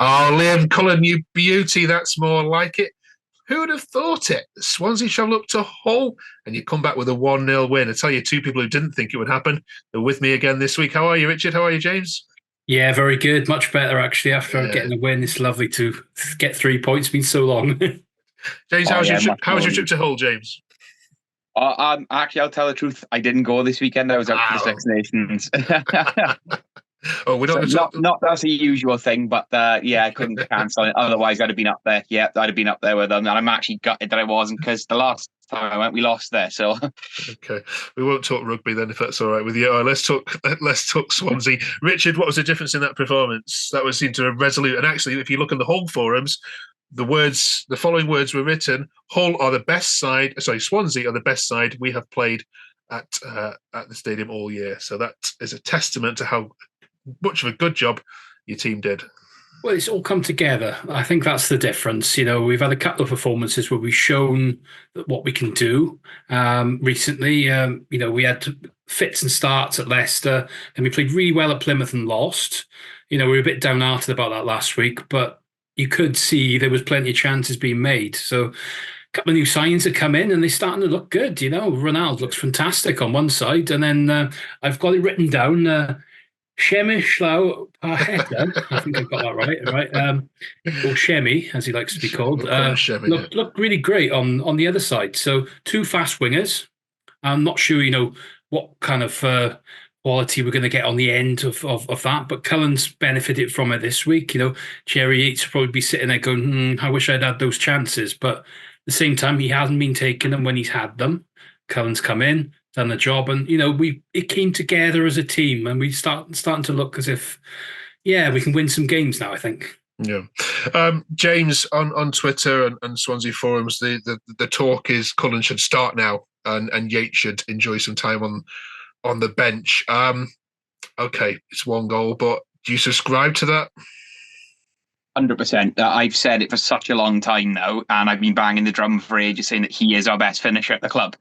Oh, Liam, Cullen, you beauty. That's more like it. Who would have thought it? Swansea travel up to Hull and you come back with a 1-0 win. I tell you, two people who didn't think it would happen are with me again this week. How are you, Richard? How are you, James? Yeah, very good. Much better actually after Yeah. getting a win. It's lovely to get 3 points. It's been so long. James, Oh how's your yeah, trip? much How was more. your trip to Hull, James? Actually, I'll tell the truth. I didn't go this weekend. I was out for the Ah, Six Nations. oh, we're not So going to talk. not that's a usual thing, but yeah, I couldn't cancel it. Otherwise, I'd have been up there. Yeah, I'd have been up there with them. And I'm actually gutted that I wasn't because the last time I went, we lost there. So Okay, we won't talk rugby then, if that's all right with you. Let's talk Swansea. Richard, what was the difference in that performance? That was seemed to a resolute. And actually, if you look in the Hull forums, the following words were written: Hull are the best side. Sorry, Swansea are the best side we have played at the stadium all year. So that is a testament to how much of a good job your team did. Well, it's all come together. I think that's the difference. We've had a couple of performances where we've shown what we can do. Recently, we had fits and starts at Leicester, and we played really well at Plymouth and lost. We were a bit downhearted about that last week, but you could see there was plenty of chances being made. So a couple of new signs have come in and they're starting to look good. Ronaldo looks fantastic on one side, and then I've got it written down. Shemishlau Paheta, I think I've got that right, or Shemi, as he likes to be called, We'll call him Shemi, looked really great on the other side. So two fast wingers. I'm not sure, what kind of quality we're going to get on the end of that, but Cullen's benefited from it this week. Jerry Yates will probably be sitting there going, I wish I'd had those chances, but at the same time, he hasn't been taking them when he's had them. Cullen's come in, done the job, and it came together as a team, and we starting to look as if, yeah, we can win some games now, I think. Yeah, James on Twitter and Swansea forums, the talk is Cullen should start now, and Yates should enjoy some time on the bench. Okay, it's one goal, but do you subscribe to that? 100%. I've said it for such a long time now, and I've been banging the drum for ages saying that he is our best finisher at the club.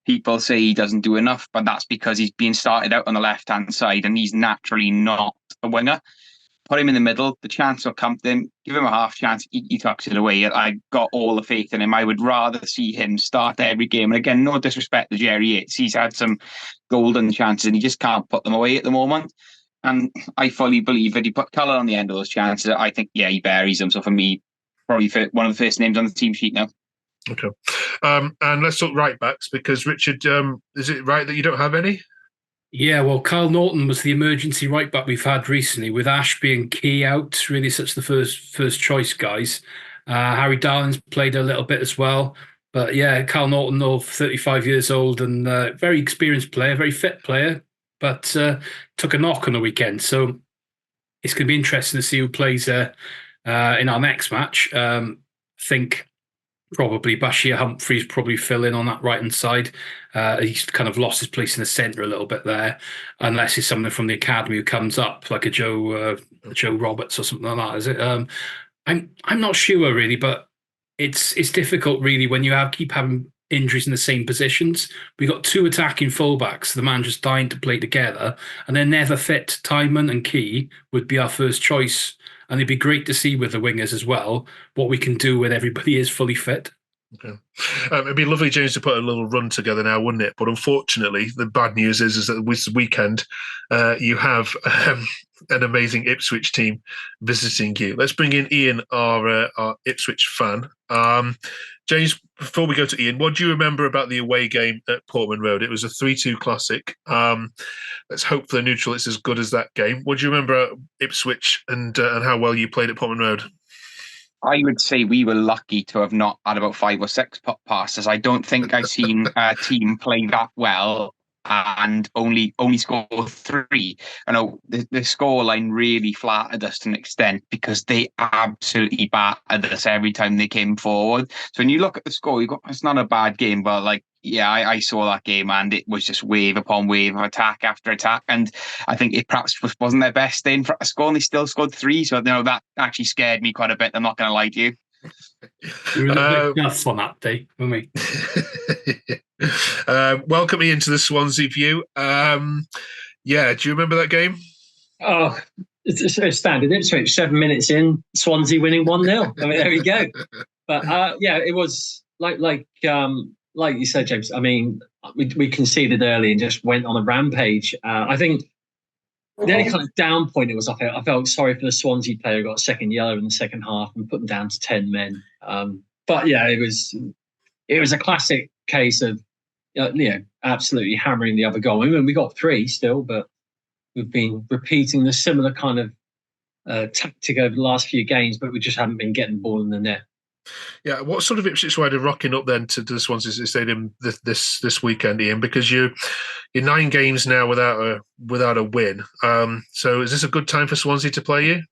People say he doesn't do enough, but that's because he's being started out on the left-hand side, and he's naturally not a winger. Put him in the middle, the chance will come to him. Give him a half chance, he tucks it away. I got all the faith in him. I would rather see him start every game. And again, no disrespect to Jerry Yates. He's had some golden chances and he just can't put them away at the moment. And I fully believe that he put Cullen on the end of those chances. I think, yeah, he buries them. So for me, probably one of the first names on the team sheet now. Okay. And let's talk right backs because Richard, is it right that you don't have any? Yeah, well, Carl Norton was the emergency right back we've had recently, with Ashby and Key out, really such the first choice guys. Harry Darling's played a little bit as well. But yeah, Carl Norton, though, 35 years old and very experienced player, very fit player, but took a knock on the weekend. So it's going to be interesting to see who plays in our next match. I think probably Bashir Humphrey's probably fill in on that right hand side. He's kind of lost his place in the centre a little bit there, unless it's someone from the academy who comes up like a Joe Roberts or something like that. Is it? I'm not sure really, but it's difficult really when you keep having injuries in the same positions. We got two attacking fullbacks, the man just dying to play together, and they're never fit. Timon and Key would be our first choice. And it'd be great to see with the wingers as well what we can do when everybody is fully fit. Okay. It'd be lovely, James, to put a little run together now, wouldn't it? But unfortunately, the bad news is that this weekend you have an amazing Ipswich team visiting you. Let's bring in Ian, our Ipswich fan. James, before we go to Ian, what do you remember about the away game at Portman Road? It was a 3-2 classic. Let's hope for the neutral it's as good as that game. What do you remember Ipswich and how well you played at Portman Road? I would say we were lucky to have not had about 5 or 6 passes. I don't think I've seen a team play that well and only score 3. I know the scoreline really flattered us to an extent because they absolutely battered us every time they came forward. So when you look at the score, it's not a bad game, but I saw that game and it was just wave upon wave of attack after attack. And I think it perhaps wasn't their best day in front of score and they still scored 3. So that actually scared me quite a bit. I'm not going to lie to you. We were a little bit nuts on that day, weren't we? Welcome me into the Swansea view. Do you remember that game? Oh, it's standard Ipswich. 7 minutes in, Swansea winning 1-0. I mean, there we go. But yeah, it was like you said, James. I mean, we conceded early and just went on a rampage. I think the only kind of down point it was I felt sorry for the Swansea player who got a second yellow in the second half and put them down to 10 men. But yeah, it was a classic case of absolutely hammering the other goal. I mean, we got 3 still, but we've been repeating the similar kind of tactic over the last few games, but we just haven't been getting the ball in the net. Yeah, what sort of Ipswich side are rocking up then to the Swansea Stadium this weekend, Ian? Because you're 9 games now without a win. So is this a good time for Swansea to play you?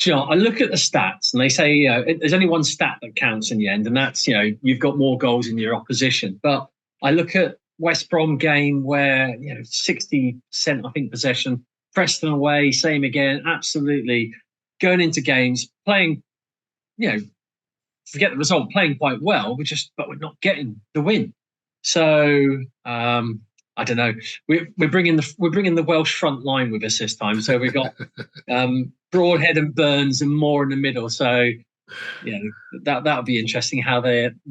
John, I look at the stats and they say there's only one stat that counts in the end, and that's you've got more goals in your opposition. But I look at West Brom game where 60% I think possession, Preston away, same again, absolutely going into games playing, forget the result, playing quite well, but we're not getting the win. So I don't know. We're bringing the Welsh front line with us this time. So we've got Broadhead and Burns and Moore in the middle. So that'll be interesting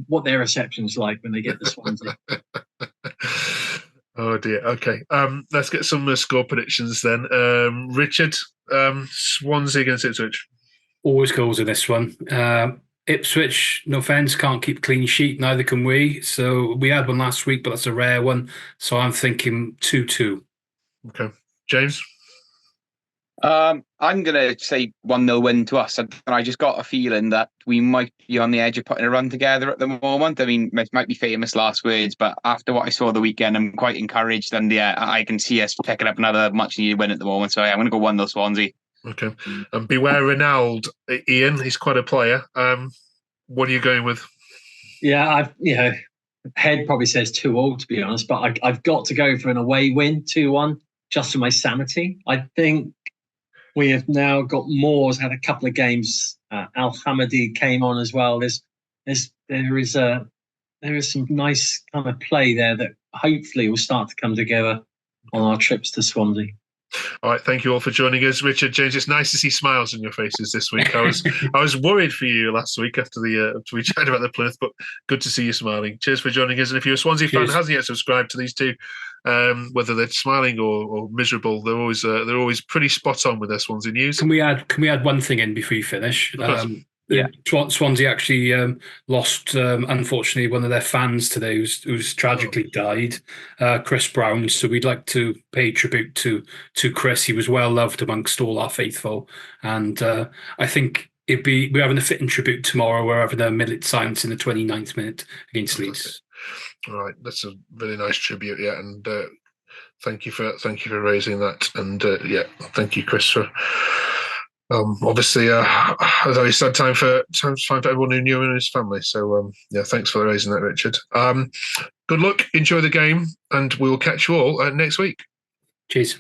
what their reception's like when they get to Swansea. Oh dear. Okay. Let's get some score predictions then. Richard, Swansea against Ipswich. Always goals in this one. Ipswich, no offence, can't keep a clean sheet. Neither can we. So we had one last week, but that's a rare one. So I'm thinking 2-2. Okay. James? I'm going to say 1-0 win to us. And I just got a feeling that we might be on the edge of putting a run together at the moment. I mean, it might be famous last words, but after what I saw the weekend, I'm quite encouraged. And yeah, I can see us picking up another much needed win at the moment. So yeah, I'm going to go 1-0 Swansea. Okay. And beware Ronaldo, Ian. He's quite a player. What are you going with? Yeah, head probably says 2-2 to be honest, but I've got to go for an away win, 2-1, just for my sanity. I think we have now got Moore's had a couple of games. Al Hamadi came on as well. There is some nice kind of play there that hopefully will start to come together on our trips to Swansea. All right, thank you all for joining us, Richard, James. It's nice to see smiles on your faces this week. I was worried for you last week after we chatted about the Plymouth, but good to see you smiling. Cheers for joining us. And if you're a Swansea fan who hasn't yet subscribed to these two, whether they're smiling or miserable, they're always pretty spot on with their Swansea news. Can we add one thing in before you finish? Yeah. Swansea actually lost, unfortunately, one of their fans today who's tragically died, Chris Brown. So we'd like to pay tribute to Chris. He was well loved amongst all our faithful. And I think we're having a fitting tribute tomorrow. We're having a minute silence in the 29th minute against Leeds. All right. That's a really nice tribute. Yeah. And thank you for raising that. And thank you, Chris, for... obviously, a very sad time for everyone who knew him and his family. So, thanks for raising that, Richard. Good luck, enjoy the game, and we will catch you all next week. Cheers.